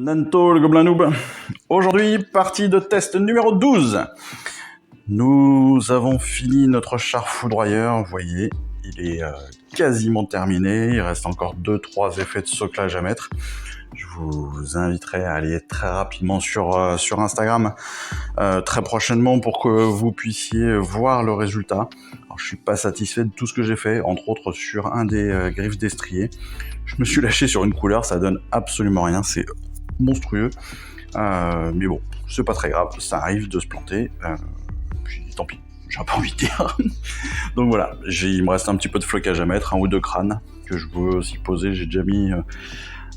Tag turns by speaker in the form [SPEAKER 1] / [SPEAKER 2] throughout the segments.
[SPEAKER 1] Nanto, le gobelin noob. Aujourd'hui, partie de test numéro 12. Nous avons fini notre char foudroyeur, vous voyez, il est quasiment terminé. Il reste encore 2-3 effets de soclage à mettre. Je vous inviterai à aller très rapidement sur Instagram très prochainement pour que vous puissiez voir le résultat. Alors, je suis pas satisfait de tout ce que j'ai fait, entre autres sur un des griffes destriers. Je me suis lâché sur une couleur, ça donne absolument rien, c'est monstrueux. Mais bon, c'est pas très grave, ça arrive de se planter. Puis tant pis, j'ai pas envie de dire. Donc voilà, il me reste un petit peu de flocage à mettre, 1 ou 2 crânes que je veux aussi poser. J'ai déjà mis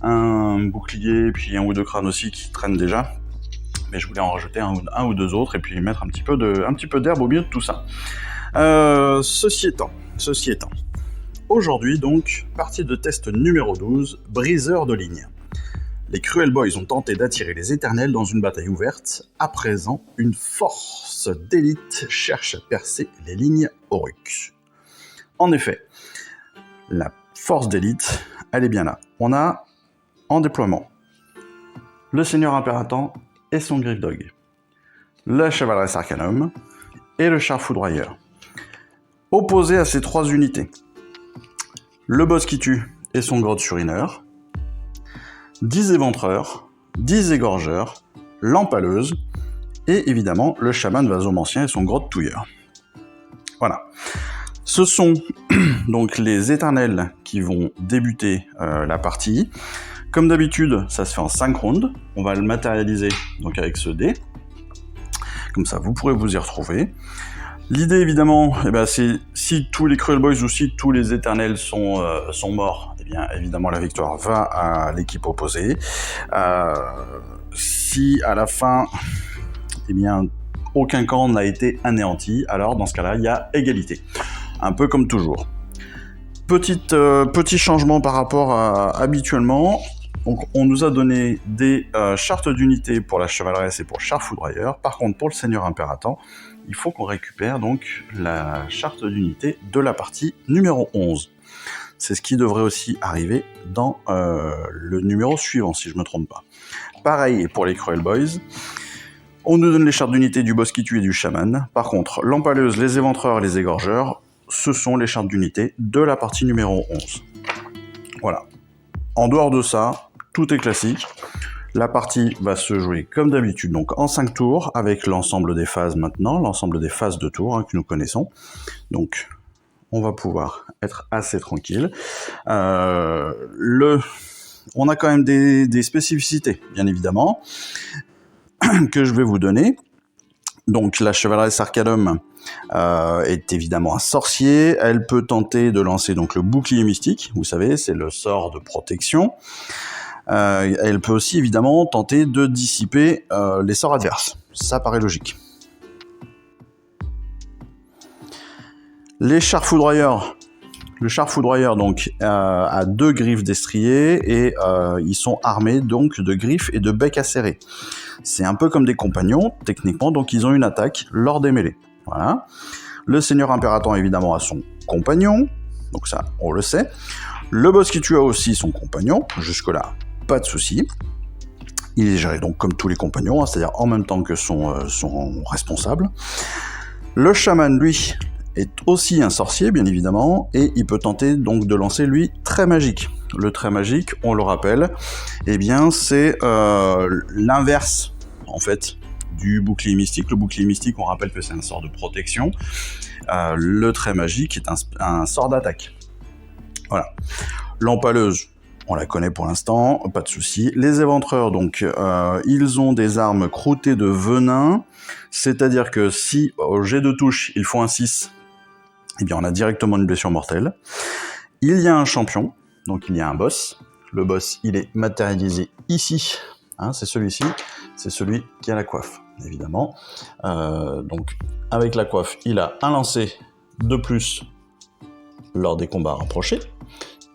[SPEAKER 1] un bouclier, puis 1 ou 2 crânes aussi qui traînent déjà. Mais je voulais en rajouter un ou 2 autres et puis mettre un petit peu d'herbe au milieu de tout ça. Ceci étant. Aujourd'hui donc, partie de test numéro 12, briseur de ligne. Les Cruel Boys ont tenté d'attirer les Éternels dans une bataille ouverte. À présent, une force d'élite cherche à percer les lignes Oryx. En effet, la force d'élite, elle est bien là. On a en déploiement le Seigneur Impératant et son Griffdog, la Chevaleresse Arcanum et le Char Foudroyeur. Opposés à ces 3 unités, le Boss qui tue et son Grotte Surineur, 10 éventreurs, 10 égorgeurs, l'empaleuse, et évidemment le chaman vasomancien et son grotte touilleur. Voilà. Ce sont donc les éternels qui vont débuter la partie. Comme d'habitude, ça se fait en 5 rounds. On va le matérialiser donc avec ce dé. Comme ça, vous pourrez vous y retrouver. L'idée, évidemment, c'est si tous les Cruel Boys ou si tous les éternels sont morts, bien évidemment la victoire va à l'équipe opposée. Si à la fin, aucun camp n'a été anéanti, alors dans ce cas-là, il y a égalité. Un peu comme toujours. Petit changement par rapport à habituellement. Donc, on nous a donné des chartes d'unité pour la Chevaleresse et pour le Char Foudroyeur. Par contre, pour le Seigneur Impératant, il faut qu'on récupère donc la charte d'unité de la partie numéro 11. C'est ce qui devrait aussi arriver dans le numéro suivant, si je ne me trompe pas. Pareil pour les Cruel Boys. On nous donne les chartes d'unité du Boss qui tue et du Chaman. Par contre, l'empaleuse, les éventreurs et les égorgeurs, ce sont les chartes d'unité de la partie numéro 11. Voilà. En dehors de ça, tout est classique. La partie va se jouer comme d'habitude, donc en 5 tours, avec l'ensemble des phases maintenant, l'ensemble des phases de tours que nous connaissons. Donc, on va pouvoir être assez tranquille. On a quand même des spécificités, bien évidemment, que je vais vous donner. Donc, la Chevaleresse Arcanum est évidemment un sorcier. Elle peut tenter de lancer donc le bouclier mystique. Vous savez, c'est le sort de protection. Elle peut aussi évidemment tenter de dissiper les sorts adverses. Ça paraît logique. Les chars foudroyeurs. Le char foudroyeur donc a 2 griffes destriers et ils sont armés donc de griffes et de becs acérés. C'est un peu comme des compagnons techniquement, donc ils ont une attaque lors des mêlées. Voilà. Le Seigneur Impératant évidemment a son compagnon, donc ça on le sait. Le Boss qui tue a aussi son compagnon, jusque là pas de souci. Il est géré donc comme tous les compagnons, c'est-à-dire en même temps que son responsable. Le chaman, lui, est aussi un sorcier, bien évidemment, et il peut tenter donc de lancer, lui, trait magique. Le trait magique, on le rappelle, c'est l'inverse, en fait, du bouclier mystique. Le bouclier mystique, on rappelle que c'est un sort de protection. Le trait magique est un sort d'attaque. Voilà. L'empaleuse, on la connaît pour l'instant, pas de souci. Les éventreurs, donc, ils ont des armes croûtées de venin, c'est-à-dire que si au jet de touche, ils font un 6, on a directement une blessure mortelle. Il y a un champion, donc il y a un boss. Le boss, il est matérialisé ici. C'est celui-ci, c'est celui qui a la coiffe, évidemment. Donc, avec la coiffe, il a un lancer de plus lors des combats rapprochés.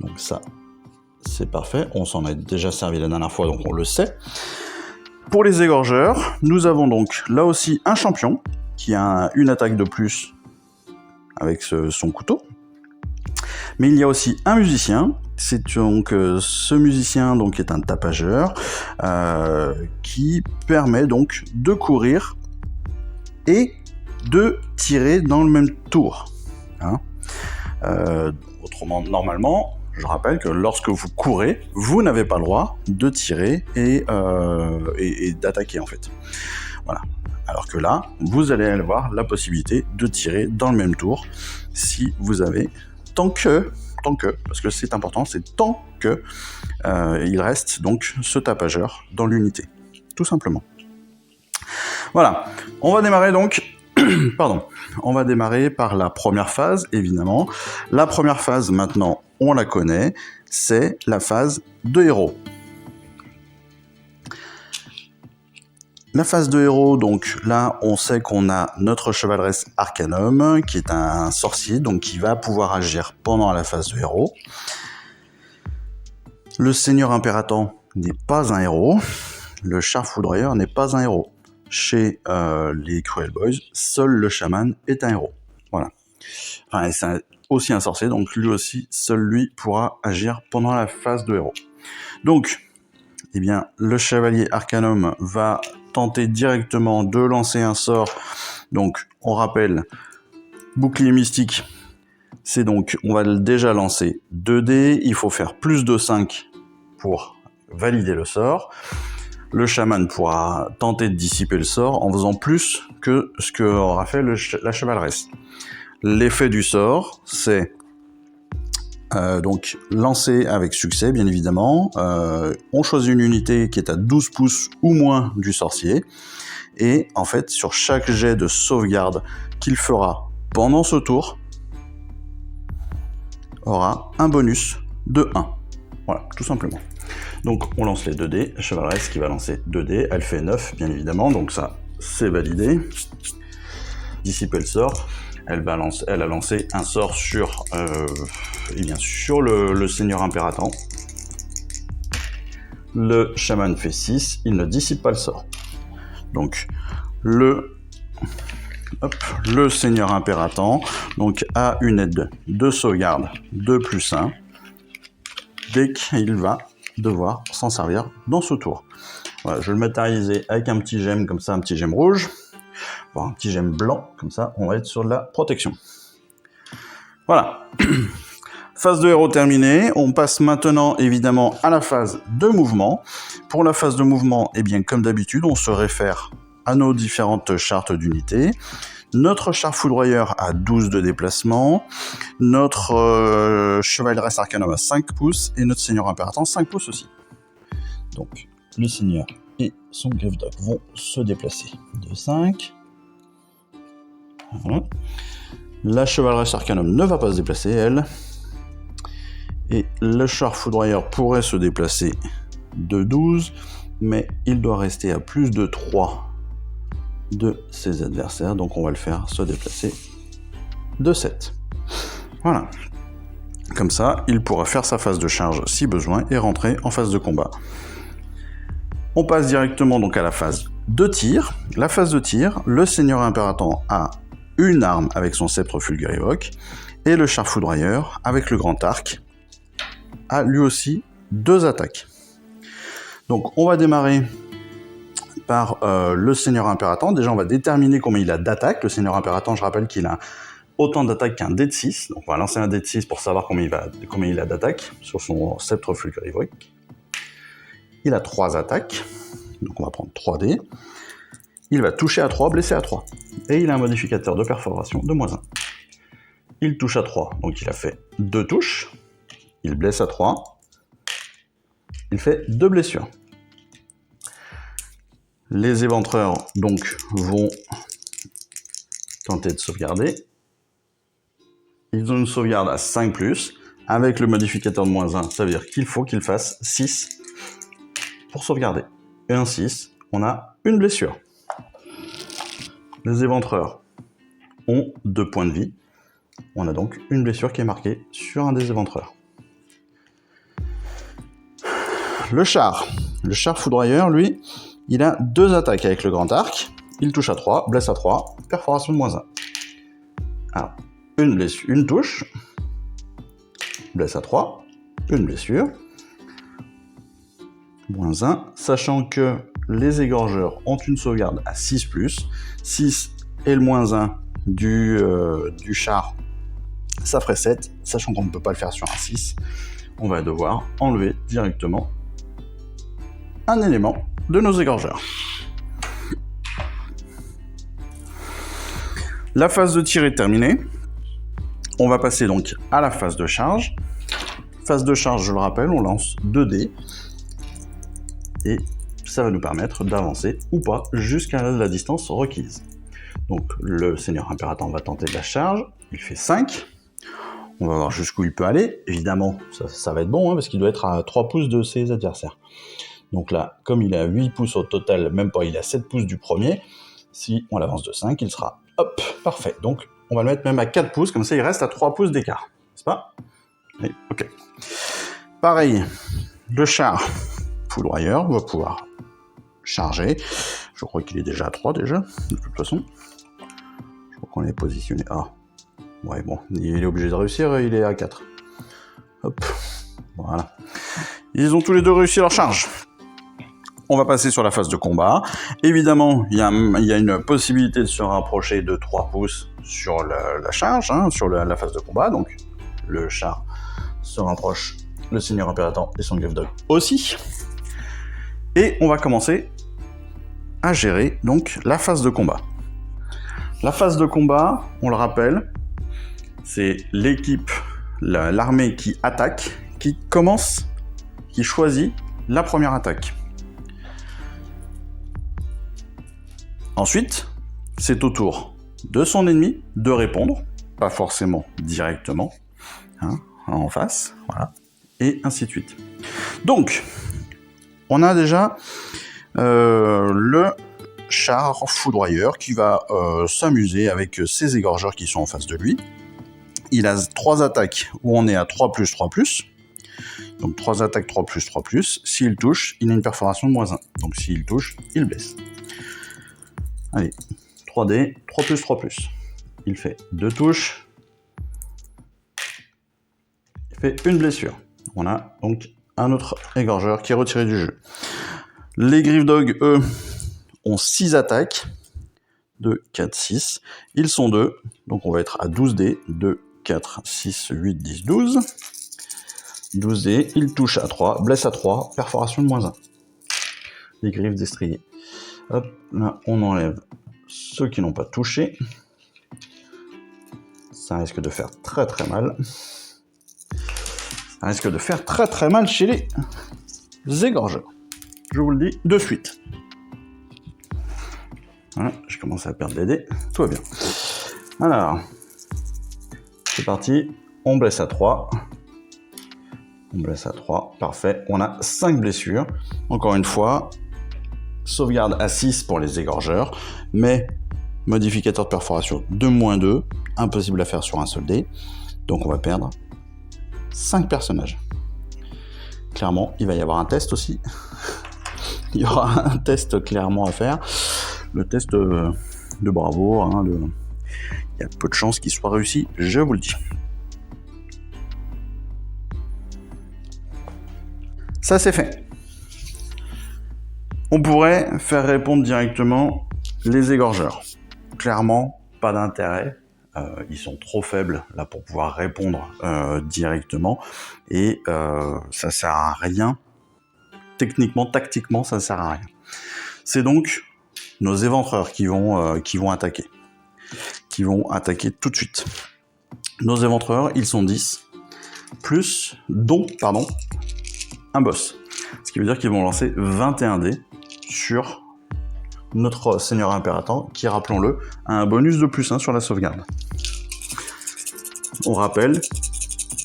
[SPEAKER 1] Donc ça, c'est parfait. On s'en est déjà servi la dernière fois, donc on le sait. Pour les égorgeurs, nous avons donc là aussi un champion qui a une attaque de plus avec son couteau. Mais il y a aussi un musicien c'est donc ce musicien donc est un tapageur qui permet donc de courir et de tirer dans le même tour. Hein. Autrement, normalement, je rappelle que lorsque vous courez, vous n'avez pas le droit de tirer et d'attaquer en fait. Voilà. Alors que là, vous allez avoir la possibilité de tirer dans le même tour si vous avez tant que, parce que c'est important, c'est tant que il reste donc ce tapageur dans l'unité, tout simplement. Voilà, on va démarrer donc, pardon, on va démarrer par la première phase, évidemment. La première phase, maintenant, on la connaît, c'est la phase de héros. La phase de héros, donc là, on sait qu'on a notre chevaleresque Arcanum, qui est un sorcier, donc qui va pouvoir agir pendant la phase de héros. Le seigneur impératant n'est pas un héros. Le char foudroyeur n'est pas un héros. Chez les Cruel Boys, seul le chaman est un héros. Voilà. Enfin, c'est aussi un sorcier, donc lui aussi, seul lui pourra agir pendant la phase de héros. Donc, eh bien, le chevalier Arcanum va tenter directement de lancer un sort. Donc, on rappelle, bouclier mystique, c'est donc, on va déjà lancer 2 dés, il faut faire plus de 5 pour valider le sort. Le chaman pourra tenter de dissiper le sort en faisant plus que ce que aura fait la chevaleresque. L'effet du sort, c'est donc lancé avec succès, bien évidemment. On choisit une unité qui est à 12 pouces ou moins du sorcier. Et en fait, sur chaque jet de sauvegarde qu'il fera pendant ce tour, aura un bonus de 1. Voilà, tout simplement. Donc on lance les 2 dés, la chevaleresque qui va lancer 2 dés, elle fait 9 bien évidemment, donc ça c'est validé. Dissiper le sort, elle a lancé un sort sur, sur le seigneur impératant. Le chaman fait 6, il ne dissipe pas le sort. Donc le seigneur impératant donc, a une aide de sauvegarde de +1 dès qu'il va devoir s'en servir dans ce tour. Voilà, je vais le matérialiser avec un petit gemme comme ça, un petit gemme rouge, voire un petit gemme blanc, comme ça on va être sur de la protection. Voilà. Phase de héros terminée, on passe maintenant évidemment à la phase de mouvement. Pour la phase de mouvement, eh bien comme d'habitude, on se réfère à nos différentes chartes d'unités. Notre char foudroyeur a 12 de déplacement, notre chevaleresque Arcanum a 5 pouces et notre seigneur impératant 5 pouces aussi. Donc le seigneur et son Gryffdog vont se déplacer de 5. Voilà. La chevaleresque Arcanum ne va pas se déplacer, elle. Et le char foudroyeur pourrait se déplacer de 12, mais il doit rester à plus de 3 de ses adversaires, donc on va le faire se déplacer de 7. Voilà. Comme ça, il pourra faire sa phase de charge si besoin et rentrer en phase de combat. On passe directement donc à la phase de tir. La phase de tir, le seigneur impératant a une arme avec son sceptre fulgurivoque et le char foudroyeur avec le grand arc a lui aussi 2 attaques. Donc on va démarrer par le seigneur impératant. Déjà on va déterminer combien il a d'attaques. Le seigneur impératant, je rappelle qu'il a autant d'attaques qu'un dé de 6. Donc on va lancer un dé de 6 pour savoir combien il a d'attaques sur son sceptre fulgurivoque. Il a 3 attaques. Donc on va prendre 3 dés. Il va toucher à 3, blesser à 3. Et il a un modificateur de perforation de -1. Il touche à 3, donc il a fait 2 touches. Il blesse à 3. Il fait 2 blessures. Les éventreurs donc vont tenter de sauvegarder. Ils ont une sauvegarde à 5+, avec le modificateur de -1, ça veut dire qu'il faut qu'ils fassent 6 pour sauvegarder. Et un 6, on a une blessure. Les éventreurs ont 2 points de vie. On a donc une blessure qui est marquée sur un des éventreurs. Le char foudroyeur, lui, il a 2 attaques avec le grand arc. Il touche à 3, blesse à 3, perforation de -1. Alors, une blessure, une touche, blesse à 3, une blessure. Moins 1, sachant que les égorgeurs ont une sauvegarde à 6+. 6 et le moins 1 du char, ça ferait 7. Sachant qu'on ne peut pas le faire sur un 6, on va devoir enlever directement un élément de nos égorgeurs. La phase de tir est terminée. On va passer donc à la phase de charge. Phase de charge, je le rappelle, on lance 2 dés. Et ça va nous permettre d'avancer ou pas jusqu'à la distance requise. Donc le Seigneur Impérator va tenter de la charge, il fait 5. On va voir jusqu'où il peut aller. Évidemment, ça va être bon, hein, parce qu'il doit être à 3 pouces de ses adversaires. Donc là, comme il est à 8 pouces au total, même pas, il est à 7 pouces du premier. Si on l'avance de 5, il sera, hop, parfait. Donc on va le mettre même à 4 pouces, comme ça il reste à 3 pouces d'écart. N'est-ce pas? Oui, ok. Pareil, le char foudroyeur va pouvoir charger. Je crois qu'il est déjà à 3 déjà, de toute façon. Je crois qu'on est positionné à... Ouais, bon, il est obligé de réussir, il est à 4. Hop, voilà. Ils ont tous les deux réussi leur charge. On va passer sur la phase de combat. Évidemment, il y a une possibilité de se rapprocher de 3 pouces sur la charge, hein, sur la phase de combat. Donc, le char se rapproche, le Seigneur Impérator et son Grave Dog aussi. Et on va commencer à gérer donc la phase de combat. La phase de combat, on le rappelle, c'est l'équipe, l'armée qui attaque, qui choisit la première attaque. Ensuite, c'est au tour de son ennemi de répondre, pas forcément directement, hein, en face, voilà, et ainsi de suite. Donc, on a déjà le char foudroyeur qui va s'amuser avec ses égorgeurs qui sont en face de lui. Il a 3 attaques où on est à 3+3+. Donc 3 attaques 3+3+. S'il touche, il a une perforation de -1. Donc s'il touche, il blesse. Allez, 3D, 3+3+. Il fait 2 touches. Il fait une blessure. On a donc un autre égorgeur qui est retiré du jeu. Les Grave Dog, eux, ont 6 attaques. 2, 4, 6. Ils sont 2. Donc on va être à 12 dés. 2, 4, 6, 8, 10, 12. 12 dés. Ils touchent à 3. Blesse à 3. Perforation de -1. Les griffes destriées. Hop, là, on enlève ceux qui n'ont pas touché. Ça risque de faire très très mal. Ça risque de faire très très mal chez les égorgeurs. Je vous le dis de suite. Voilà, je commence à perdre des dés. Tout va bien. Alors, c'est parti. On blesse à 3. On blesse à 3. Parfait. On a 5 blessures. Encore une fois, sauvegarde à 6 pour les égorgeurs, mais modificateur de perforation de -2. Impossible à faire sur un seul dé. Donc on va perdre 5 personnages. Clairement, il va y avoir un test aussi. Il y aura un test clairement à faire. Le test de bravoure. Hein, il y a peu de chances qu'il soit réussi, je vous le dis. Ça, c'est fait. On pourrait faire répondre directement les égorgeurs. Clairement, pas d'intérêt. Ils sont trop faibles là pour pouvoir répondre directement. Et ça sert à rien. Techniquement, tactiquement, ça sert à rien. C'est donc nos éventreurs qui vont attaquer. Qui vont attaquer tout de suite. Nos éventreurs, ils sont 10. Dont un boss. Ce qui veut dire qu'ils vont lancer 21 dés sur notre Seigneur Impérator, qui, rappelons-le, a un bonus de +1 sur la sauvegarde. On rappelle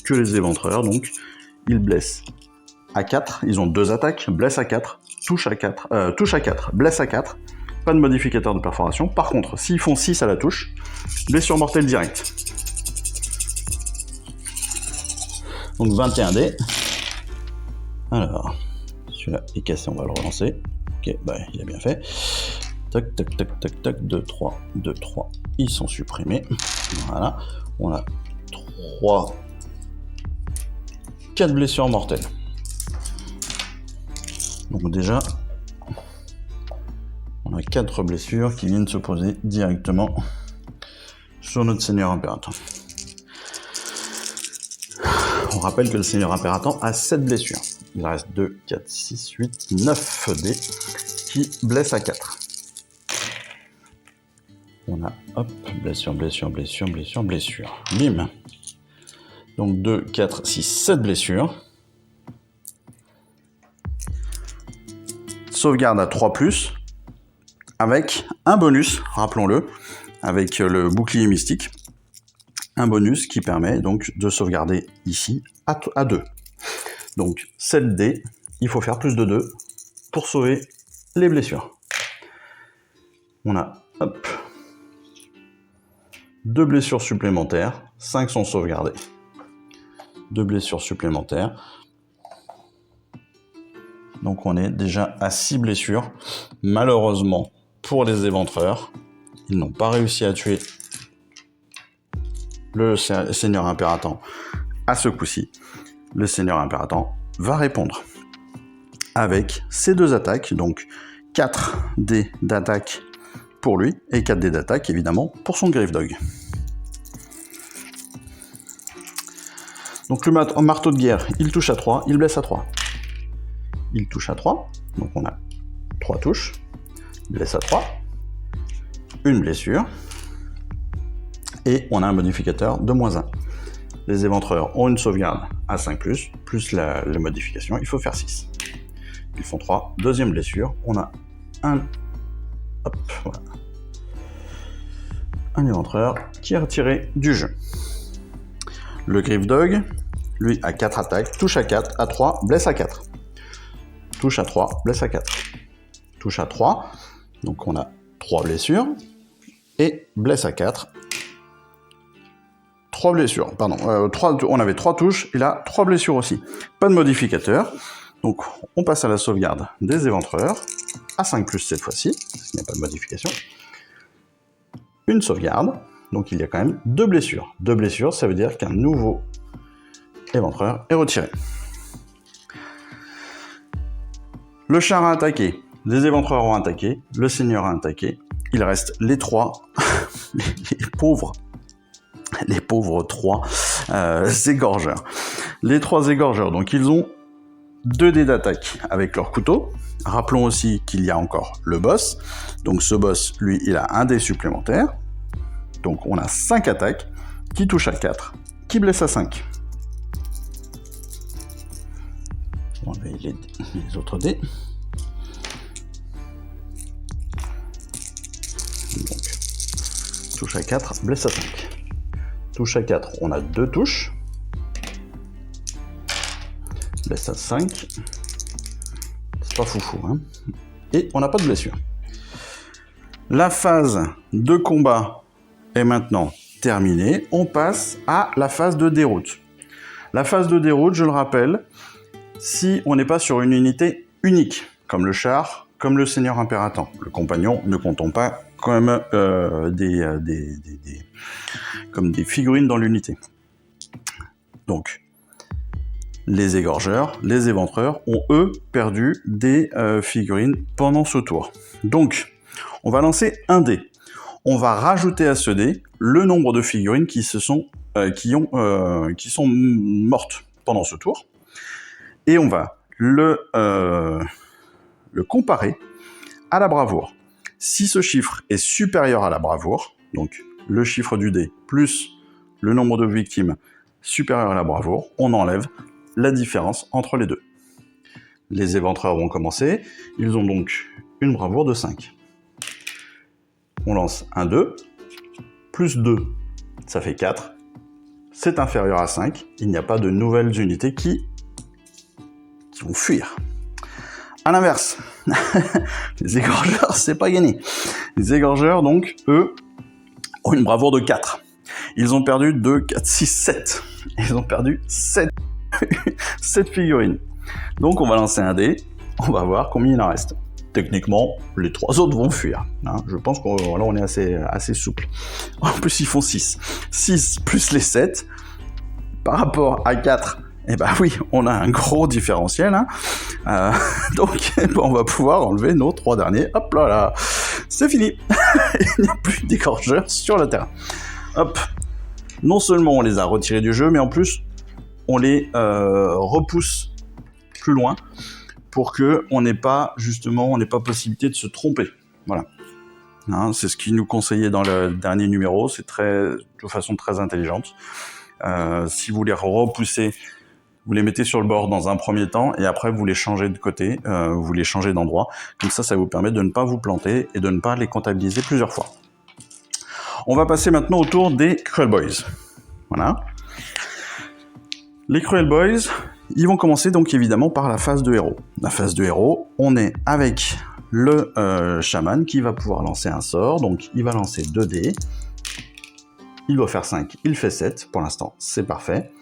[SPEAKER 1] que les éventreurs, donc, ils blessent à 4, ils ont 2 attaques, blesse à 4, touche à 4, blesse à 4, pas de modificateur de perforation. Par contre, s'ils font 6 à la touche, blessure mortelle directe. Donc 21 dés. Alors, celui-là est cassé, on va le relancer. Ok, bah il a bien fait. Tac, tac, tac, tac, tac, 2, 3, 2, 3. Ils sont supprimés. Voilà. On a 3, 4 blessures mortelles. Donc déjà, on a 4 blessures qui viennent se poser directement sur notre Seigneur Impérator. On rappelle que le Seigneur Impérator a 7 blessures. Il reste 2, 4, 6, 8, 9 dés qui blessent à 4. On a, hop, blessure, blessure, blessure, blessure, blessure. Bim. Donc 2, 4, 6, 7 blessures. Sauvegarde à 3+, avec un bonus, rappelons-le, avec le bouclier mystique. Un bonus qui permet donc de sauvegarder ici à 2. Donc 7 dés, il faut faire plus de 2 pour sauver les blessures. On a, hop, 2 blessures supplémentaires, 5 sont sauvegardées. 2 blessures supplémentaires. Donc on est déjà à 6 blessures. Malheureusement, pour les éventreurs, ils n'ont pas réussi à tuer le Seigneur Impérator à ce coup-ci. Le Seigneur Impérator va répondre avec ses 2 attaques, donc 4 dés d'attaque pour lui et 4 dés d'attaque évidemment pour son Griffdog. Donc le marteau de guerre, il touche à 3, il blesse à 3. Il touche à 3, donc on a 3 touches, blesse à 3, une blessure, et on a un modificateur de -1. Les éventreurs ont une sauvegarde à 5+, plus la modification, il faut faire 6. Ils font 3, deuxième blessure, on a un... Hop, voilà. Un éventreur qui est retiré du jeu. Le Griffdog, lui, a 4 attaques, touche à 4, à 3, blesse à 4. Touche à 3, blesse à 4. Touche à 3, donc on a 3 blessures, et blesse à 4. 3 blessures, pardon, on avait 3 touches, et là, 3 blessures aussi. Pas de modificateur, donc on passe à la sauvegarde des éventreurs, à 5+, cette fois-ci, parce qu'il n'y a pas de modification. Une sauvegarde, donc il y a quand même 2 blessures. 2 blessures, ça veut dire qu'un nouveau éventreur est retiré. Le char a attaqué, les éventreurs ont attaqué, le seigneur a attaqué, il reste les 3, les pauvres 3 égorgeurs. Les 3 égorgeurs, donc ils ont 2 dés d'attaque avec leur couteau. Rappelons aussi qu'il y a encore le boss, donc ce boss, lui, il a un dé supplémentaire. Donc on a 5 attaques, qui touchent à 4, qui blessent à 5. On va enlever les autres dés. Donc, touche à 4, blesse à 5. Touche à 4, on a 2 touches. Blesse à 5. C'est pas foufou, hein. Et on n'a pas de blessure. La phase de combat est maintenant terminée. On passe à la phase de déroute. La phase de déroute, je le rappelle, si on n'est pas sur une unité unique, comme le char, comme le seigneur impérator. Le compagnon, ne comptons pas comme comme des figurines dans l'unité. Donc, les égorgeurs, les éventreurs ont, eux, perdu des figurines pendant ce tour. Donc, on va lancer un dé. On va rajouter à ce dé le nombre de figurines qui sont mortes pendant ce tour. Et on va le comparer à la bravoure. Si ce chiffre est supérieur à la bravoure, donc le chiffre du dé plus le nombre de victimes supérieur à la bravoure, on enlève la différence entre les deux. Les éventreurs vont commencer, ils ont donc une bravoure de 5. On lance un 2, plus 2, ça fait 4. C'est inférieur à 5, il n'y a pas de nouvelles unités qui vont fuir. À l'inverse, les égorgeurs, c'est pas gagné. Les égorgeurs, donc, eux, ont une bravoure de 4. Ils ont perdu 2, 4, 6, 7. Ils ont perdu 7 figurines. Donc, on va lancer un dé, on va voir combien il en reste. Techniquement, les 3 autres vont fuir. Hein. Je pense qu'on là, on est assez souple. En plus, ils font 6. 6 plus les 7, par rapport à 4 Eh ben oui, on a un gros différentiel, hein. Donc on va pouvoir enlever nos 3 derniers. Hop là, c'est fini. Il n'y a plus d'égorgeurs sur le terrain. Hop. Non seulement on les a retirés du jeu, mais en plus on les repousse plus loin pour que on n'ait pas possibilité de se tromper. Voilà. Hein, c'est ce qu'il nous conseillait dans le dernier numéro. C'est de façon très intelligente. Si vous les repoussez, vous les mettez sur le bord dans un premier temps et après vous les changez de côté, vous les changez d'endroit. Comme ça vous permet de ne pas vous planter et de ne pas les comptabiliser plusieurs fois. On va passer maintenant au tour des Cruel Boys. Voilà. Les Cruel Boys, ils vont commencer donc évidemment par la phase de héros. La phase de héros, on est avec le chaman qui va pouvoir lancer un sort. Donc il va lancer 2 dés. Il doit faire 5, il fait 7. Pour l'instant, c'est parfait.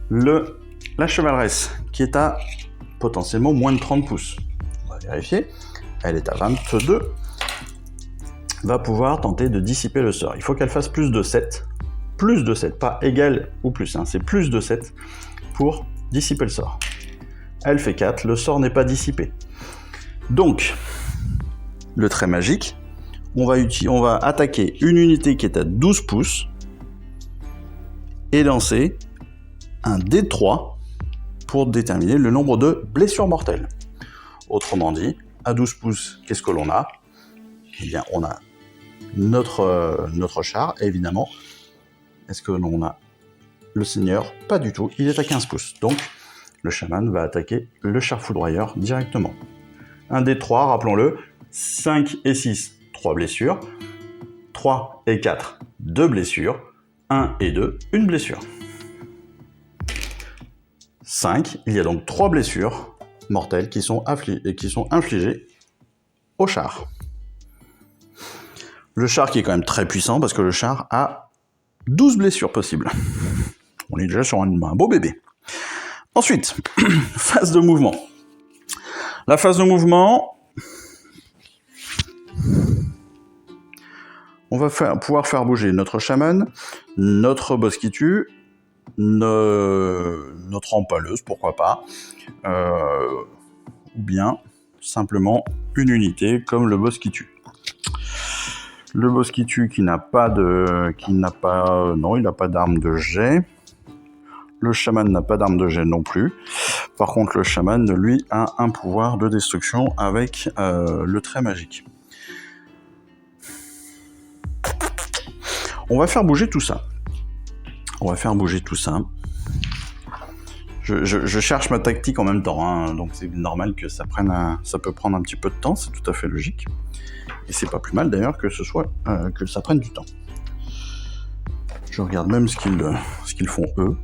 [SPEAKER 1] La chevaleresse qui est à potentiellement moins de 30 pouces. On va vérifier. Elle est à 22. Va pouvoir tenter de dissiper le sort. Il faut qu'elle fasse plus de 7. Plus de 7, pas égal ou plus. Hein, c'est plus de 7 pour dissiper le sort. Elle fait 4, le sort n'est pas dissipé. Donc, le trait magique, on va attaquer une unité qui est à 12 pouces et lancer un dé de 3 pour déterminer le nombre de blessures mortelles. Autrement dit, à 12 pouces, qu'est-ce que l'on a? Eh bien, on a notre char, évidemment. Est-ce que l'on a le seigneur? Pas du tout, il est à 15 pouces. Donc, le chaman va attaquer le char foudroyeur directement. Un dé de 3, rappelons-le, 5 et 6, 3 blessures. 3 et 4, 2 blessures. 1 et 2, 1 blessure. 5, il y a donc 3 blessures mortelles qui sont infligées au char. Le char qui est quand même très puissant parce que le char a 12 blessures possibles. On est déjà sur un beau bébé. Ensuite, phase de mouvement. La phase de mouvement, on va pouvoir faire bouger notre chaman, notre boss qui tue, notre empaleuse, pourquoi pas, ou bien simplement une unité comme le boss qui tue. Le boss qui tue il n'a pas d'arme de jet. Le chaman n'a pas d'arme de jet non plus. Par contre, le chaman, lui, a un pouvoir de destruction avec le trait magique. On va faire bouger tout ça. Je cherche ma tactique en même temps, hein, donc c'est normal que ça peut prendre un petit peu de temps, c'est tout à fait logique. Et c'est pas plus mal d'ailleurs que ça prenne du temps. Je regarde même ce qu'ils font eux.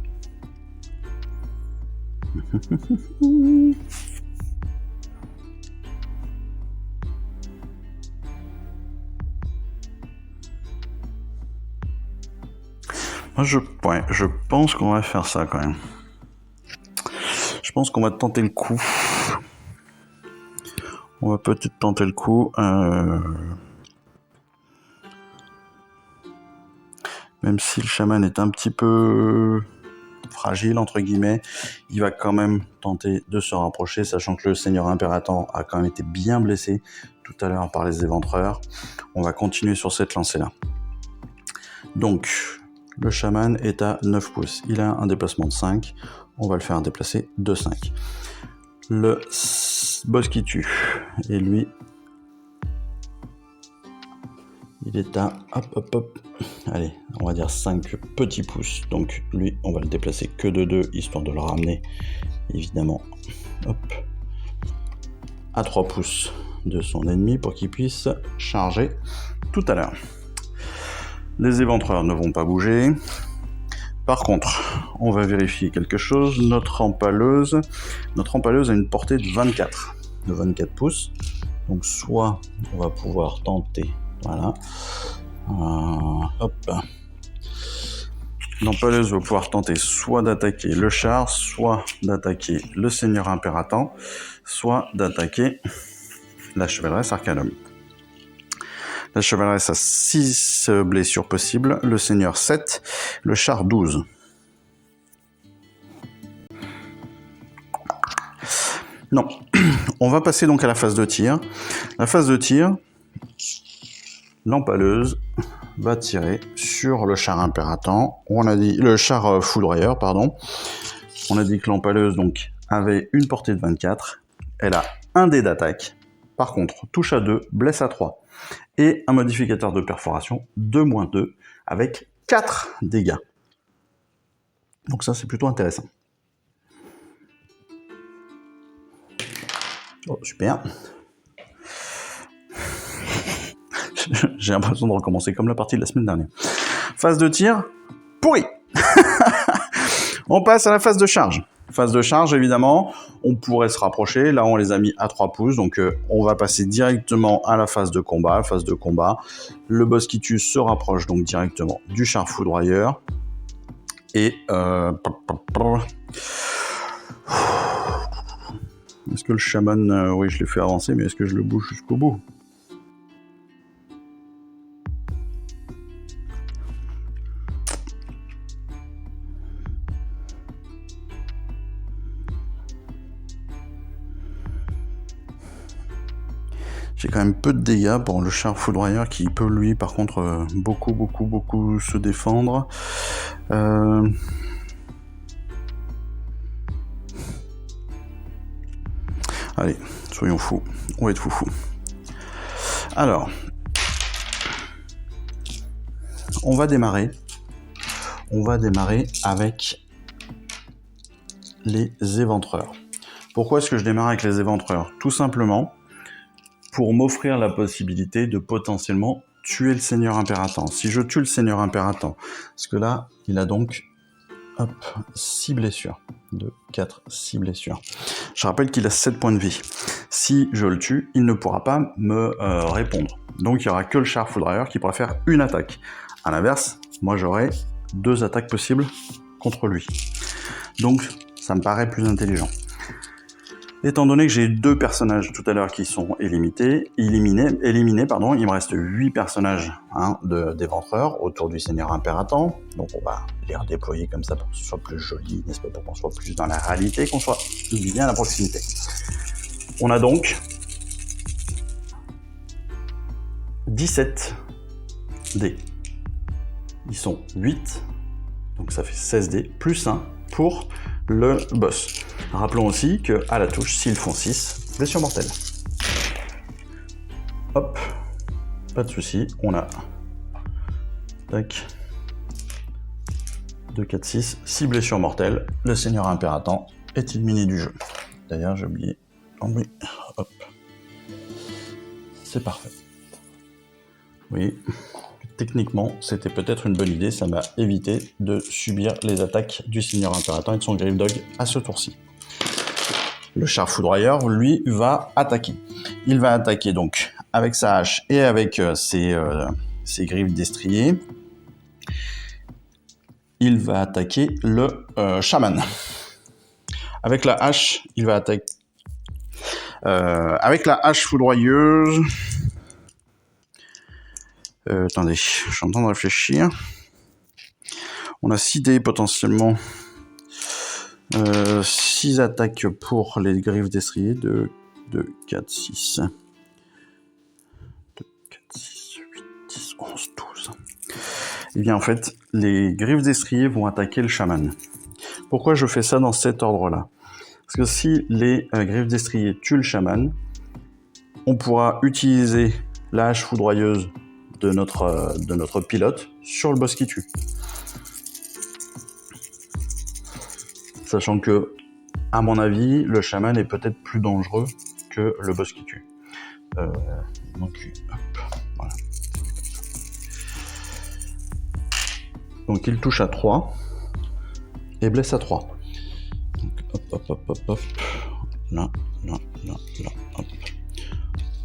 [SPEAKER 1] Moi, je pense qu'on va faire ça quand même. Je pense qu'on va tenter le coup. On va peut-être tenter le coup. Même si le chaman est un petit peu fragile, entre guillemets, il va quand même tenter de se rapprocher, sachant que le seigneur impératant a quand même été bien blessé tout à l'heure par les éventreurs. On va continuer sur cette lancée-là. Donc, le chaman est à 9 pouces. Il a un déplacement de 5. On va le faire déplacer de 5. Le boss qui tue. Et lui, il est à... Hop. Allez, on va dire 5 petits pouces. Donc, lui, on va le déplacer que de 2, histoire de le ramener, évidemment, à 3 pouces de son ennemi pour qu'il puisse charger tout à l'heure. Les éventreurs ne vont pas bouger. Par contre, on va vérifier quelque chose. Notre empaleuse a une portée de 24 pouces. Donc soit on va pouvoir tenter, voilà. L'empaleuse va pouvoir tenter soit d'attaquer le char, soit d'attaquer le seigneur impératant, soit d'attaquer la chevaleresse Arcanum. La chevaleresse a 6 blessures possibles, le seigneur 7, le char 12. Non. On va passer donc à la phase de tir. La phase de tir, l'empaleuse va tirer sur le char impératant. On a dit le char foudroyeur, pardon. On a dit que l'empaleuse donc avait une portée de 24. Elle a un dé d'attaque. Par contre, touche à 2, blesse à 3. Et un modificateur de perforation de -2 avec 4 dégâts. Donc ça, c'est plutôt intéressant. Oh, super. J'ai l'impression de recommencer comme la partie de la semaine dernière. Phase de tir, pourri. On passe à la phase de charge. Phase de charge, évidemment, on pourrait se rapprocher. Là, on les a mis à 3 pouces. Donc, on va passer directement à la phase de combat. Phase de combat, le boss qui tue se rapproche donc directement du char foudroyeur. Et... Est-ce que le chaman... oui, je l'ai fait avancer, mais est-ce que je le bouge jusqu'au bout? J'ai quand même peu de dégâts pour le char foudroyeur qui peut lui par contre beaucoup se défendre. Allez, soyons fous, on va être foufou. Alors, on va démarrer avec les éventreurs. Pourquoi est-ce que je démarre avec les éventreurs? Tout simplement pour m'offrir la possibilité de potentiellement tuer le seigneur impératant. Si je tue le seigneur impératant, parce que là, il a donc 6 blessures. 2, 4, 6 blessures. Je rappelle qu'il a 7 points de vie. Si je le tue, il ne pourra pas me répondre. Donc il n'y aura que le char foudroyeur qui pourra faire une attaque. A l'inverse, moi j'aurai 2 attaques possibles contre lui. Donc ça me paraît plus intelligent. Étant donné que j'ai 2 personnages tout à l'heure qui sont éliminés, il me reste 8 personnages d'éventreurs autour du seigneur impératant. Donc on va les redéployer comme ça pour que ce soit plus joli, n'est-ce pas, pour qu'on soit plus dans la réalité, qu'on soit bien à la proximité. On a donc 17 dés. Ils sont 8, donc ça fait 16 dés, plus 1 pour le boss. Rappelons aussi qu'à la touche, s'ils font 6, blessure mortelle. Hop, pas de souci, on a tac, 2, 4, 6, 6 blessures mortelles. Le seigneur impératant est éliminé du jeu. D'ailleurs, j'ai oublié. Oui, hop, c'est parfait. Oui, techniquement, c'était peut-être une bonne idée, ça m'a évité de subir les attaques du seigneur impératant et de son Grave Dog à ce tour-ci. Le char foudroyeur, lui, va attaquer. Il va attaquer donc avec sa hache et avec ses griffes destriers. Il va attaquer le chaman. Avec la hache, il va attaquer... avec la hache foudroyeuse... attendez, je suis en train de réfléchir. On a 6 dés potentiellement. 6 attaques pour les griffes destriers. 2, 4, 6. 2, 4, 6, 8, 10, 11, 12. Et bien en fait, les griffes destriers vont attaquer le chaman. Pourquoi je fais ça dans cet ordre-là? Parce que si les griffes destriers tuent le chaman, on pourra utiliser la hache foudroyeuse de notre pilote sur le boss qui tue. Sachant que, à mon avis, le chaman est peut-être plus dangereux que le boss qui tue. Donc, hop, voilà. Donc il touche à 3 et blesse à 3. Donc, hop. Là, hop.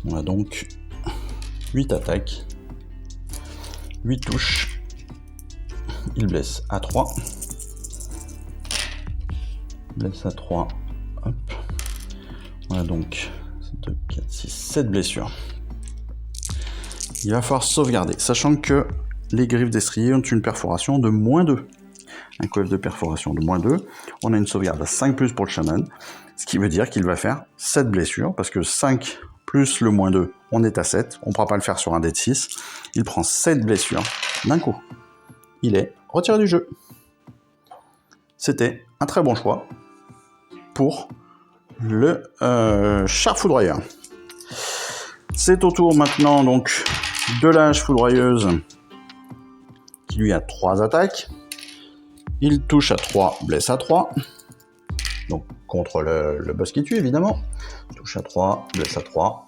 [SPEAKER 1] On a donc 8 attaques. 8 touches. Il blesse à 3. Blesse à 3. Hop. On a donc 2, 4, 6, 7 blessures. Il va falloir sauvegarder, sachant que les griffes destriers ont une perforation de -2. un coef de perforation de -2. On a une sauvegarde à 5+, pour le chaman, ce qui veut dire qu'il va faire 7 blessures, parce que 5 plus le -2, on est à 7. On ne pourra pas le faire sur un dé de 6. Il prend 7 blessures d'un coup. Il est retiré du jeu. C'était un très bon choix pour le char foudroyeur. C'est au tour maintenant donc de la hache foudroyeuse qui lui a 3 attaques. Il touche à 3, blesse à 3. Donc contre le boss qui tue évidemment. Touche à 3, blesse à 3.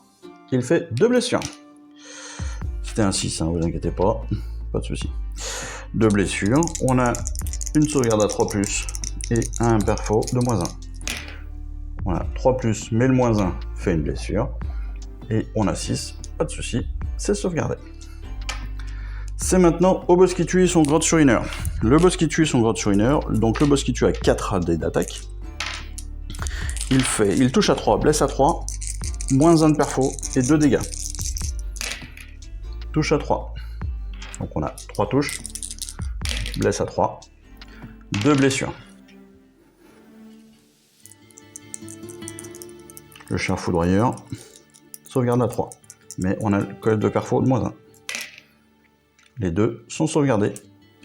[SPEAKER 1] Il fait 2 blessures. C'était un 6, hein, vous inquiétez pas. Pas de souci. 2 blessures. On a une sauvegarde à 3+, et un perfo de -1. Voilà, 3+, mais le -1 fait une blessure. Et on a 6, pas de souci, c'est sauvegardé. C'est maintenant au boss qui tue son grotte surineur. Le boss qui tue son grotte surineur, donc le boss qui tue a 4 dés d'attaque. Il touche à 3, blesse à 3, -1 de perfo et 2 dégâts. Touche à 3. Donc on a 3 touches, blesse à 3, 2 blessures. Le char foudroyeur, sauvegarde à 3. Mais on a le coef de perfo de -1. Les deux sont sauvegardés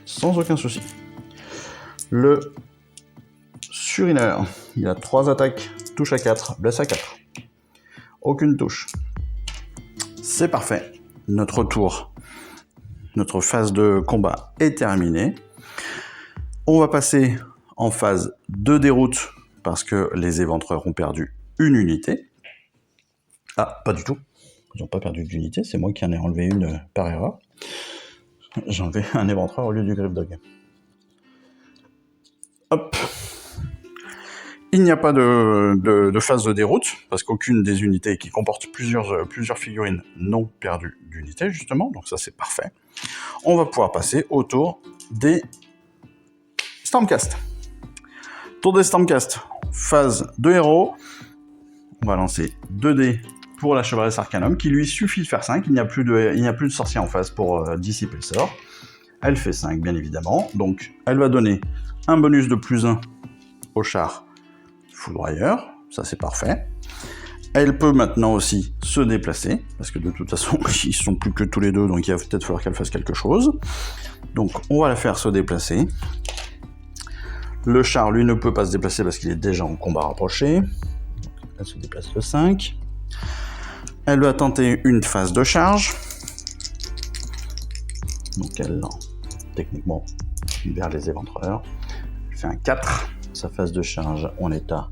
[SPEAKER 1] sans aucun souci. Le surineur, il a 3 attaques, touche à 4, blesse à 4. Aucune touche. C'est parfait. Notre tour, notre phase de combat est terminée. On va passer en phase de déroute parce que les éventreurs ont perdu une unité. Ah, pas du tout. Ils n'ont pas perdu d'unité, c'est moi qui en ai enlevé une par erreur. J'ai enlevé un éventreur au lieu du Griffdog. Hop. Il n'y a pas de phase de déroute, parce qu'aucune des unités qui comportent plusieurs figurines n'ont perdu d'unité, justement, donc ça c'est parfait. On va pouvoir passer au tour des Stormcast. Tour des Stormcast, phase de héros. On va lancer 2 dés pour la Chevresse Arcanum, qui lui suffit de faire 5, il n'y a plus de sorcier en phase pour dissiper le sort. Elle fait 5, bien évidemment, donc elle va donner un bonus de +1 au char foudroyeur, ça c'est parfait. Elle peut maintenant aussi se déplacer, parce que de toute façon, ils sont plus que tous les deux, donc il va peut-être falloir qu'elle fasse quelque chose. Donc on va la faire se déplacer. Le char, lui, ne peut pas se déplacer parce qu'il est déjà en combat rapproché. Elle se déplace le 5. Elle va tenter une phase de charge. Donc elle lance techniquement vers les éventreurs. Elle fait un 4. Sa phase de charge, on est à...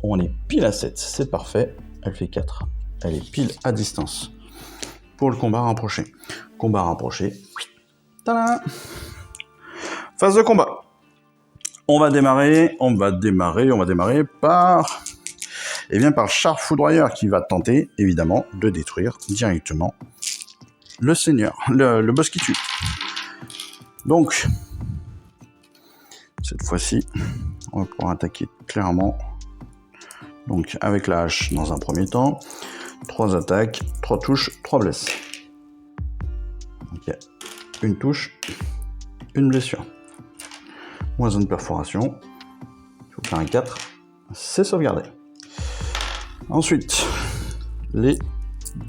[SPEAKER 1] On est pile à 7, c'est parfait. Elle fait 4. Elle est pile à distance pour le combat rapproché. Combat rapproché. Tada! Phase de combat. On va démarrer par... par le char foudroyeur qui va tenter, évidemment, de détruire directement le seigneur, le boss qui tue. Donc, cette fois-ci, on va pouvoir attaquer clairement. Donc, avec la hache dans un premier temps. 3 attaques, 3 touches, 3 blesses. Ok. Une touche, une blessure. -1 de perforation. Il faut faire un 4. C'est sauvegardé. Ensuite, les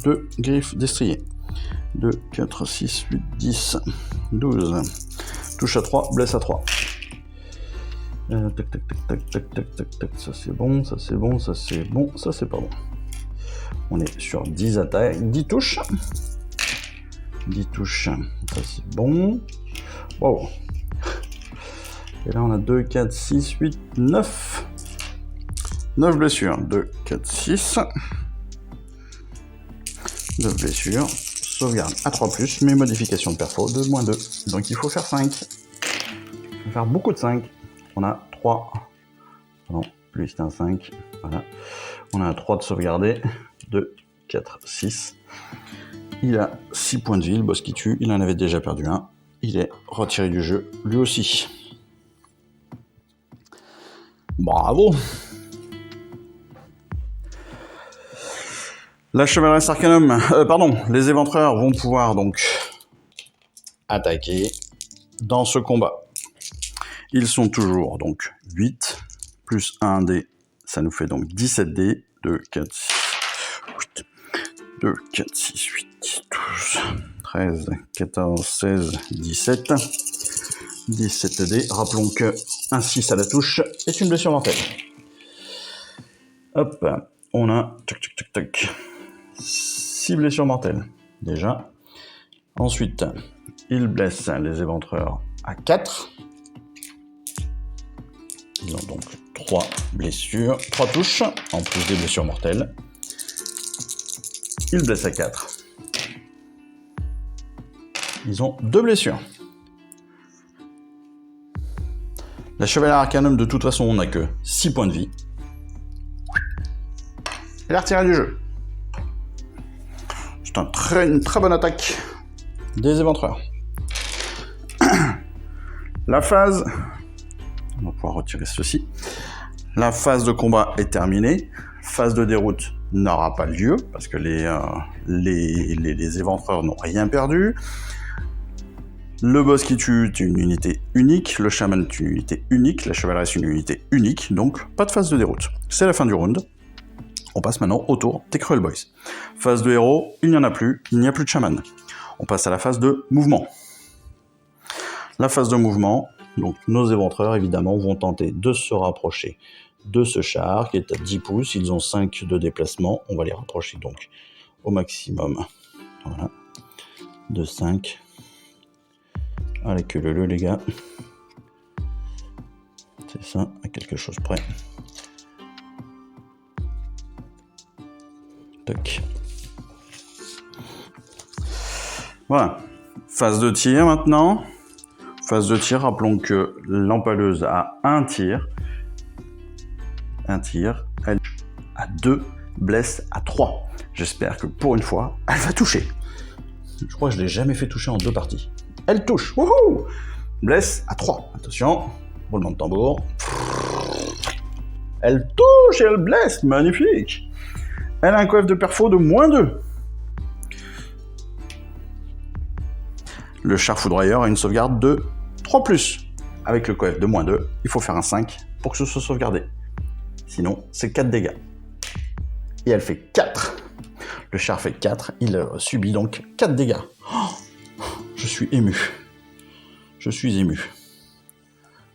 [SPEAKER 1] 2 griffes destriers. 2, 4, 6, 8, 10, 12. Touche à 3, blesse à 3. Tac. Ça c'est bon, ça c'est bon, ça c'est bon, ça c'est pas bon. On est sur 10 attaques, 10 touches. 10 touches, ça c'est bon. Wow. Et là on a 2, 4, 6, 8, 9. 9 blessures. 2, 4, 6. 9 blessures. Sauvegarde à 3+, mais modification de perfo de -2. Donc il faut faire 5. Il faut faire beaucoup de 5. On a 3. Non, lui c'est un 5. Voilà. On a un 3 de sauvegarder. 2, 4, 6. Il a 6 points de vie, le boss qui tue. Il en avait déjà perdu un. Il est retiré du jeu, lui aussi. Bravo! La Chevresse Arcanum, les éventreurs vont pouvoir donc attaquer dans ce combat. Ils sont toujours donc 8, plus 1 dé, ça nous fait donc 17 dés, 2, 4, 6, 8, 2, 4, 6, 8, 10, 12, 13, 14, 16, 17. 17 dés. Rappelons que un 6 à la touche est une blessure mortelle. Hop, on a 6 blessures mortelles, déjà. Ensuite, il blesse les éventreurs à 4. Ils ont donc 3 blessures, 3 touches, en plus des blessures mortelles. Il blesse à 4. Ils ont 2 blessures. La chevalière arcanum, de toute façon, on n'a que 6 points de vie. Elle est retirée du jeu. C'est une très bonne attaque des éventreurs. La phase... On va pouvoir retirer ceci. La phase de combat est terminée. Phase de déroute n'aura pas lieu, parce que les éventreurs n'ont rien perdu. Le boss qui tue est une unité unique, le chaman est une unité unique, la chevaleresse est une unité unique, donc pas de phase de déroute. C'est la fin du round. On passe maintenant au tour des Cruel Boys. Phase de héros, il n'y en a plus, il n'y a plus de chaman. On passe à la phase de mouvement. La phase de mouvement, donc nos éventreurs évidemment vont tenter de se rapprocher de ce char qui est à 10 pouces, ils ont 5 de déplacement, on va les rapprocher donc au maximum. Voilà, de 5. Allez, que le les gars. C'est ça, à quelque chose près. Tac. Voilà. Phase de tir maintenant. Phase de tir, rappelons que l'empaleuse a un tir. Un tir. Elle a 2, blesse à 3. J'espère que pour une fois, elle va toucher. Je crois que je ne l'ai jamais fait toucher en 2 parties. Elle touche, wouhou! Blesse à 3. Attention, roulement de tambour. Elle touche et elle blesse, magnifique! Elle a un coef de perfo de -2. Le char foudroyeur a une sauvegarde de 3+. Avec le coef de -2, il faut faire un 5 pour que ce soit sauvegardé. Sinon, c'est 4 dégâts. Et elle fait 4. Le char fait 4, il subit donc 4 dégâts. Oh, je suis ému. Je suis ému.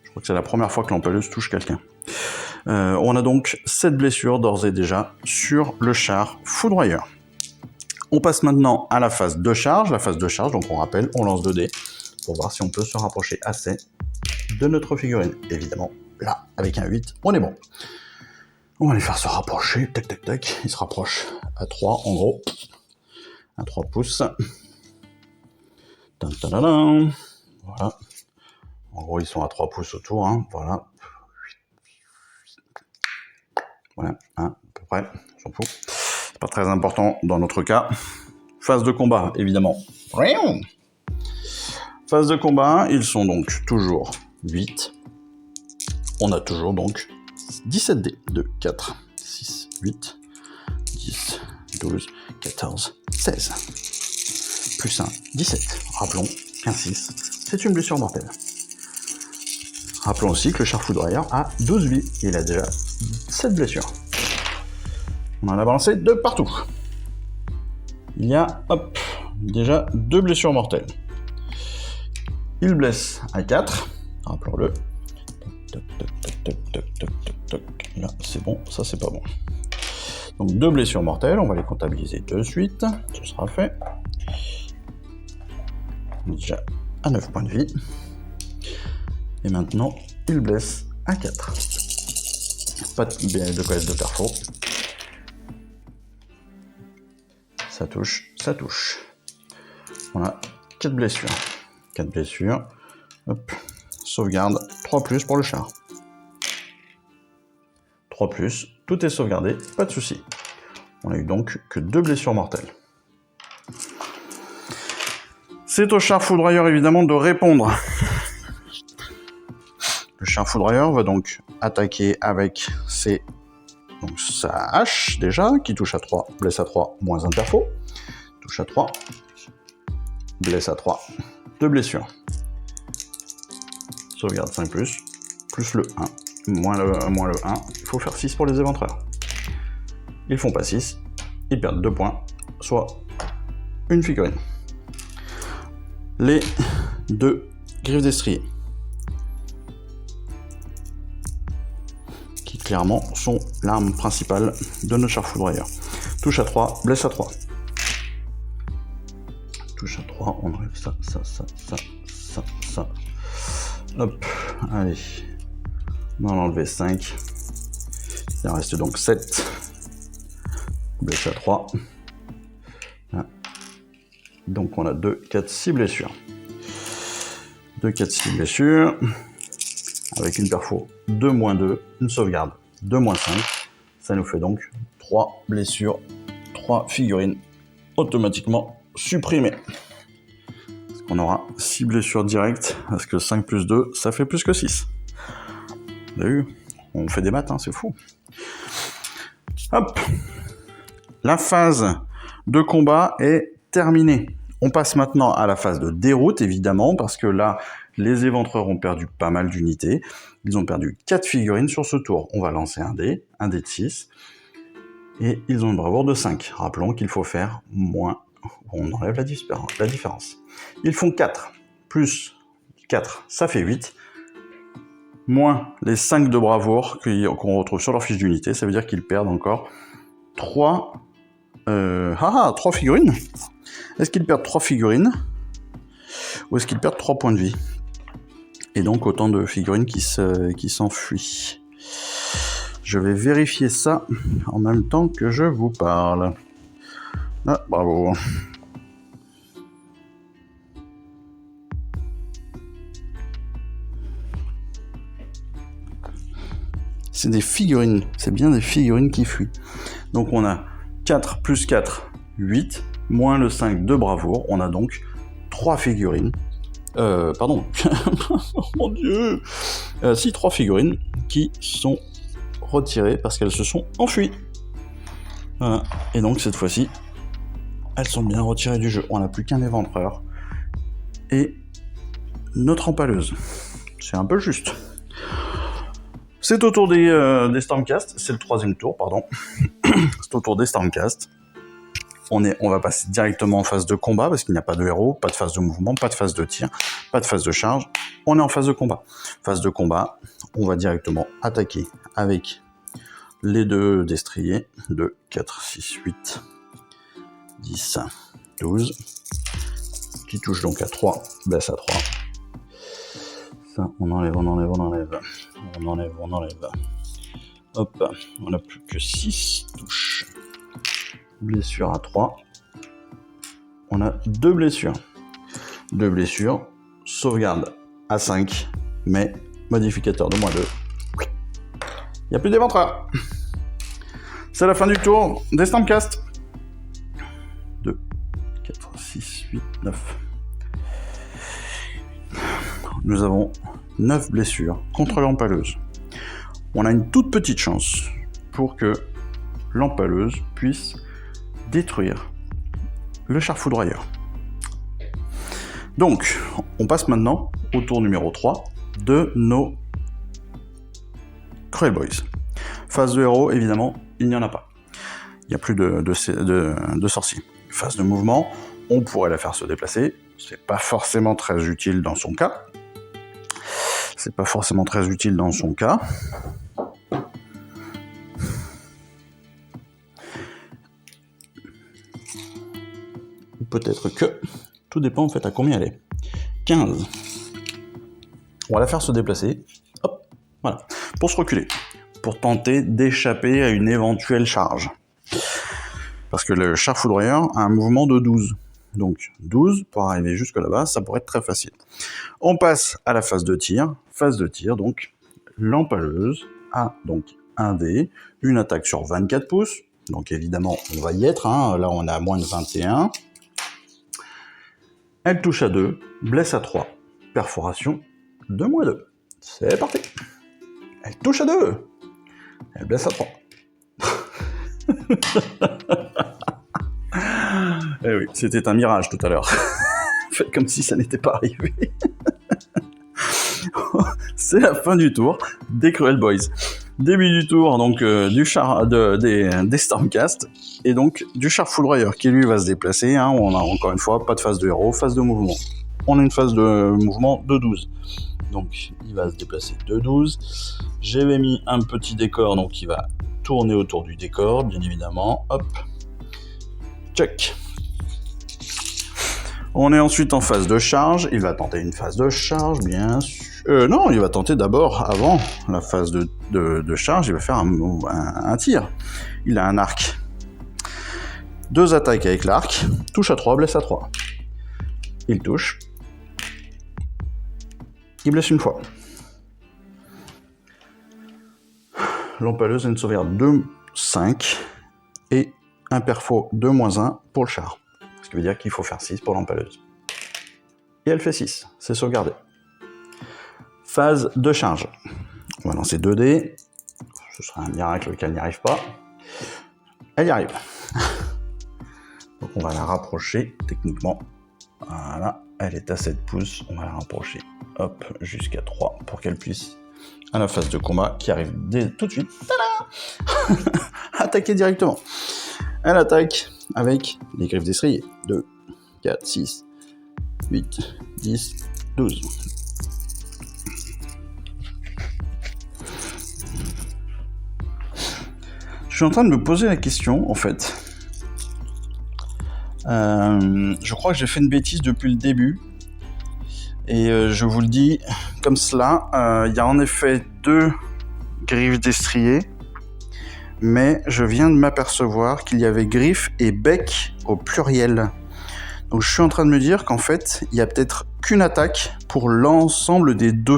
[SPEAKER 1] Je crois que c'est la première fois que l'empaleuse touche quelqu'un. On a donc 7 blessures d'ores et déjà sur le char foudroyeur. On passe maintenant à la phase de charge. La phase de charge, donc on rappelle, on lance 2 dés pour voir si on peut se rapprocher assez de notre figurine. Évidemment, là, avec un 8, on est bon. On va les faire se rapprocher, tac tac tac, ils se rapprochent à 3 en gros, à 3 pouces. Voilà. En gros, ils sont à 3 pouces autour, hein. Voilà. Voilà, hein, à peu près, on s'en fout. C'est pas très important dans notre cas. Phase de combat, évidemment. Phase de combat, ils sont donc toujours 8. On a toujours donc 17 dés. 2, 4, 6, 8, 10, 12, 14, 16. Plus 1, 17. Rappelons qu'un 6, c'est une blessure mortelle. Rappelons aussi que le char foudroyeur a 12 vies. Il a déjà 7 blessures. On en a balancé de partout. Il y a, hop, déjà 2 blessures mortelles. Il blesse à 4. Rappelons-le. Toc, toc, toc, toc, toc, toc, toc, toc. Là, c'est bon. Ça, c'est pas bon. Donc, 2 blessures mortelles. On va les comptabiliser de suite. Ce sera fait. Déjà à 9 points de vie. Et maintenant, il blesse à 4. Pas de coef de perfo. Ça touche, ça touche. On a 4 blessures. 4 blessures. Hop. Sauvegarde. 3+ pour le char. 3+. Tout est sauvegardé. Pas de souci. On a eu donc que 2 blessures mortelles. C'est au char foudroyeur évidemment de répondre. Le char foudroyeur va donc attaquer avec donc sa hache déjà, qui touche à 3, blesse à 3, moins un perfo. Touche à 3, blesse à 3, 2 blessures. sauvegarde 5+, plus le 1, moins le 1, il faut faire 6 pour les éventreurs. Ils font pas 6, ils perdent 2 points, soit une figurine. Les 2 griffes destriers, qui clairement sont l'arme principale de notre char foudroyeur. Touche à 3, blesse à 3. Touche à 3, on enlève ça. Hop, allez. On va en enlever 5. Il en reste donc 7. Blesse à 3. Là. Donc on a 2, 4, 6 blessures. 2, 4, 6 blessures. Avec une perfo de -2, une sauvegarde de -5. Ça nous fait donc 3 blessures, 3 figurines automatiquement supprimées. Parce qu'on aura 6 blessures directes, parce que 5 plus 2, ça fait plus que 6. Vous avez vu ? On fait des maths, hein, c'est fou. Hop. La phase de combat est terminée. On passe maintenant à la phase de déroute, évidemment, parce que là, les éventreurs ont perdu pas mal d'unités. Ils ont perdu 4 figurines sur ce tour. On va lancer un dé de 6. Et ils ont une bravoure de 5. Rappelons qu'il faut faire moins. On enlève la différence. Ils font 4. Plus 4, ça fait 8. Moins les 5 de bravoure qu'on retrouve sur leur fiche d'unité. Ça veut dire qu'ils perdent encore 3 figurines. Est-ce qu'ils perdent 3 figurines ou est-ce qu'ils perdent 3 points de vie? Et donc autant de figurines qui s'enfuient. Je vais vérifier ça en même temps que je vous parle. Ah, bravo. C'est des figurines, c'est bien des figurines qui fuient. Donc on a 4 plus 4, 8, moins le 5 de bravoure. On a donc 3 figurines. Pardon. Oh mon Dieu. 3 figurines qui sont retirées parce qu'elles se sont enfuies. Voilà. Et donc cette fois-ci, elles sont bien retirées du jeu. On n'a plus qu'un éventreur. Et notre empaleuse. C'est un peu juste. C'est au tour des Stormcast. C'est le 3e tour, pardon. C'est au tour des Stormcast. On va passer directement en phase de combat parce qu'il n'y a pas de héros, pas de phase de mouvement, pas de phase de tir, pas de phase de charge. On est en phase de combat. Phase de combat, on va directement attaquer avec les 2 destriers. 2, 4, 6, 8, 10, 12. Qui touche donc à 3, blesse à 3. Ça, on enlève. Hop, on n'a plus que 6 touches. Blessure à 3. On a 2 blessures. 2 blessures. Sauvegarde à 5. Mais modificateur de -2. Il n'y a plus d'éventreur. C'est la fin du tour des Stormcast. 2, 4, 6, 8, 9. Nous avons 9 blessures contre l'empaleuse. On a une toute petite chance pour que l'empaleuse puisse détruire le char foudroyeur. Donc, on passe maintenant au tour numéro 3 de nos Cruel Boys. Phase de héros, évidemment, il n'y en a pas. Il n'y a plus de sorciers. Phase de mouvement, on pourrait la faire se déplacer. C'est pas forcément très utile dans son cas. Peut-être que tout dépend en fait à combien elle est. 15. On va la faire se déplacer. Hop, voilà. Pour se reculer. Pour tenter d'échapper à une éventuelle charge. Parce que le char foudroyeur a un mouvement de 12. Donc 12, pour arriver jusque là-bas, ça pourrait être très facile. On passe à la phase de tir. Phase de tir, donc l'empaleuse a donc un dé, une attaque sur 24 pouces. Donc évidemment, on va y être. Hein. Là, on a moins de 21. Elle touche à 2, blesse à 3, perforation de -2. C'est parti. Elle touche à 2. Elle blesse à 3. Eh oui, c'était un mirage tout à l'heure. Faites comme si ça n'était pas arrivé. C'est la fin du tour des Cruel Boys. Début du tour donc des Stormcast et donc du char foudroyeur qui lui va se déplacer. Hein, on a encore une fois pas de phase de héros, phase de mouvement. On a une phase de mouvement de 12. Donc il va se déplacer de 12. J'avais mis un petit décor, donc il va tourner autour du décor, bien évidemment. Hop. Check. On est ensuite en phase de charge. Il va tenter une phase de charge, bien sûr. Non, il va tenter d'abord, avant la phase de charge, il va faire un tir. Il a un arc. 2 attaques avec l'arc. Touche à 3, blesse à 3. Il touche. Il blesse une fois. L'empaleuse a une sauvegarde de 5 et un perfo de -1 pour le char. Ce qui veut dire qu'il faut faire 6 pour l'empaleuse. Et elle fait 6, c'est sauvegardé. Phase de charge. On va lancer 2 dés. Ce serait un miracle qu'elle n'y arrive pas. Elle y arrive. Donc on va la rapprocher techniquement. Voilà, elle est à 7 pouces. On va la rapprocher, hop, jusqu'à 3 pour qu'elle puisse, à la phase de combat qui arrive tout de suite, attaquer directement. Elle attaque avec les griffes destriers. 2, 4, 6, 8, 10, 12. Je suis en train de me poser la question, en fait. Je crois que j'ai fait une bêtise depuis le début. Et je vous le dis comme cela. Il y a en effet 2 griffes destriers. Mais je viens de m'apercevoir qu'il y avait griffes et bec au pluriel. Donc je suis en train de me dire qu'en fait, il y a peut-être qu'une attaque pour l'ensemble des 2.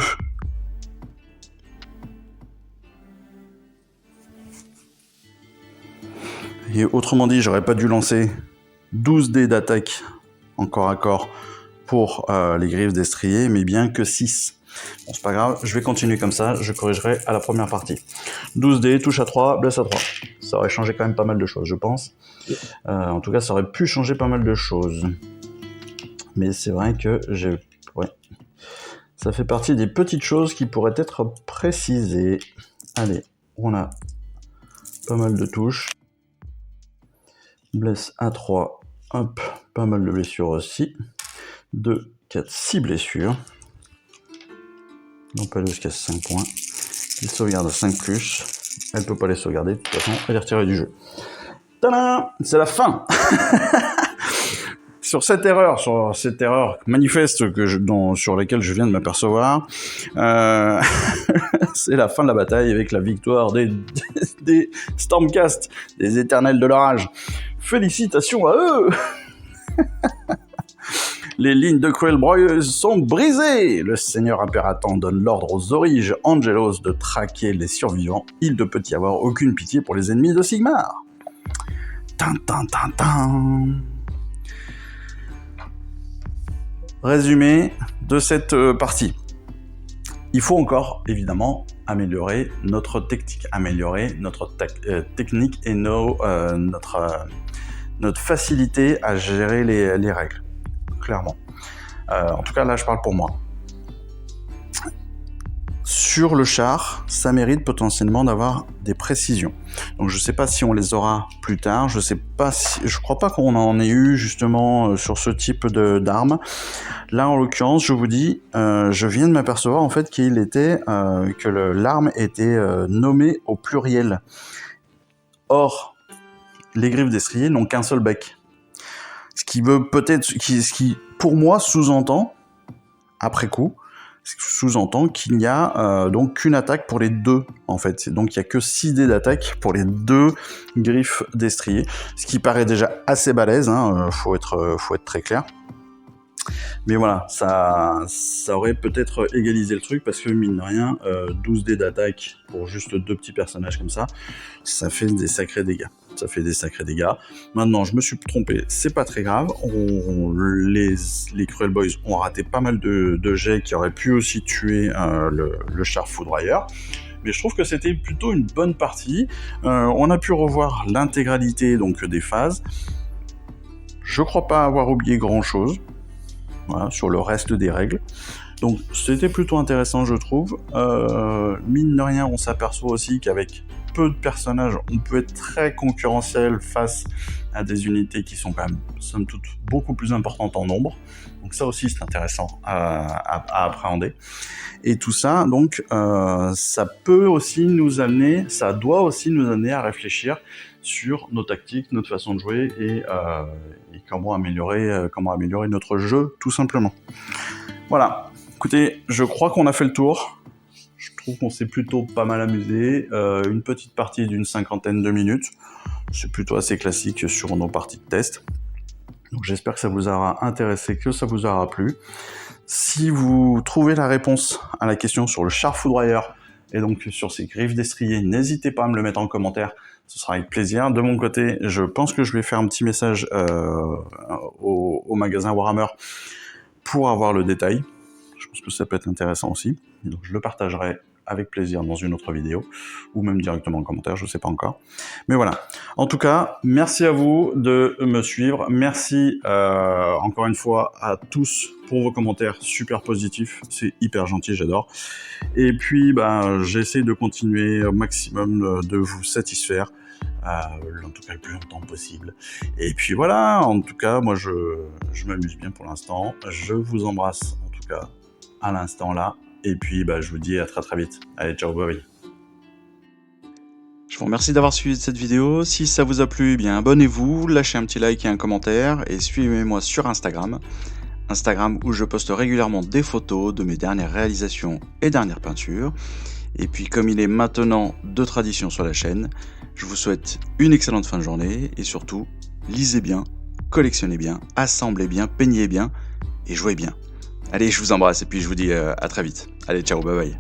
[SPEAKER 1] Et autrement dit, j'aurais pas dû lancer 12 dés d'attaque en corps à corps pour les griffes destriers, mais bien que 6. Bon, c'est pas grave, je vais continuer comme ça, je corrigerai à la première partie. 12 dés, touche à 3, blesse à 3. Ça aurait changé quand même pas mal de choses, je pense. En tout cas, ça aurait pu changer pas mal de choses. Mais c'est vrai que ouais. Ça fait partie des petites choses qui pourraient être précisées. Allez, on a pas mal de touches. Blesse à 3, hop, pas mal de blessures aussi. 2, 4, 6 blessures. L'empaleuse casse 5 points. Il sauvegarde 5+. Elle peut pas les sauvegarder, de toute façon, elle est retirée du jeu. Tadam! C'est la fin. Sur cette erreur manifeste sur laquelle je viens de m'apercevoir, c'est la fin de la bataille avec la victoire des Stormcast, des éternels de l'orage. Félicitations à eux. Les lignes de Cruel Boys sont brisées. Le seigneur impératant donne l'ordre aux Origes Angelos de traquer les survivants. Il ne peut y avoir aucune pitié pour les ennemis de Sigmar. Résumé de cette partie. Il faut encore, évidemment, améliorer notre technique, technique et notre facilité à gérer les règles. Clairement. En tout cas, là, je parle pour moi. Sur le char, ça mérite potentiellement d'avoir des précisions. Donc, je ne sais pas si on les aura plus tard. Je crois pas qu'on en ait eu justement sur ce type d'armes. Là, en l'occurrence, je vous dis, je viens de m'apercevoir en fait que l'arme était nommée au pluriel. Or, les griffes destriers n'ont qu'un seul bec. Ce qui pour moi sous-entend, après coup, qu'il n'y a donc qu'une attaque pour les 2 en fait. Donc il n'y a que 6 dés d'attaque pour les 2 griffes destriers, ce qui paraît déjà assez balèze, hein, faut être très clair. Mais voilà, ça aurait peut-être égalisé le truc, parce que mine de rien, 12 dés d'attaque pour juste 2 petits personnages comme ça fait des sacrés dégâts. Maintenant, je me suis trompé, c'est pas très grave. Les Cruel Boys ont raté pas mal de jets qui auraient pu aussi tuer le char foudroyeur. Mais je trouve que c'était plutôt une bonne partie. On a pu revoir l'intégralité donc des phases. Je crois pas avoir oublié grand-chose. Voilà, sur le reste des règles. Donc c'était plutôt intéressant, je trouve. Mine de rien, on s'aperçoit aussi qu'avec peu de personnages, on peut être très concurrentiel face à des unités qui sont quand même, somme toute, beaucoup plus importantes en nombre. Donc ça aussi, c'est intéressant à appréhender. Et tout ça, donc, ça peut aussi nous amener, ça doit aussi nous amener à réfléchir sur nos tactiques, notre façon de jouer et comment améliorer notre jeu, tout simplement. Voilà. Écoutez, je crois qu'on a fait le tour. Je trouve qu'on s'est plutôt pas mal amusé. Une petite partie d'une 50aine de minutes. C'est plutôt assez classique sur nos parties de test. Donc j'espère que ça vous aura intéressé, que ça vous aura plu. Si vous trouvez la réponse à la question sur le char foudroyeur et donc sur ces griffes destriers, n'hésitez pas à me le mettre en commentaire. Ce sera avec plaisir. De mon côté, je pense que je vais faire un petit message au magasin Warhammer pour avoir le détail. Je pense que ça peut être intéressant aussi. Et donc je le partagerai avec plaisir dans une autre vidéo, ou même directement en commentaire, je ne sais pas encore. Mais voilà. En tout cas, merci à vous de me suivre. Merci encore une fois à tous pour vos commentaires super positifs. C'est hyper gentil, j'adore. Et puis, j'essaie de continuer au maximum de vous satisfaire. En tout cas le plus longtemps possible. Et puis voilà, en tout cas, moi je m'amuse bien pour l'instant. Je vous embrasse en tout cas à l'instant là. Et puis je vous dis à très très vite. Allez, ciao, bye bye.
[SPEAKER 2] Je vous remercie d'avoir suivi cette vidéo. Si ça vous a plu, eh bien abonnez-vous, lâchez un petit like et un commentaire et suivez-moi sur Instagram. Instagram où je poste régulièrement des photos de mes dernières réalisations et dernières peintures. Et puis comme il est maintenant de tradition sur la chaîne, je vous souhaite une excellente fin de journée et surtout, lisez bien, collectionnez bien, assemblez bien, peignez bien et jouez bien. Allez, je vous embrasse et puis je vous dis à très vite. Allez, ciao, bye bye.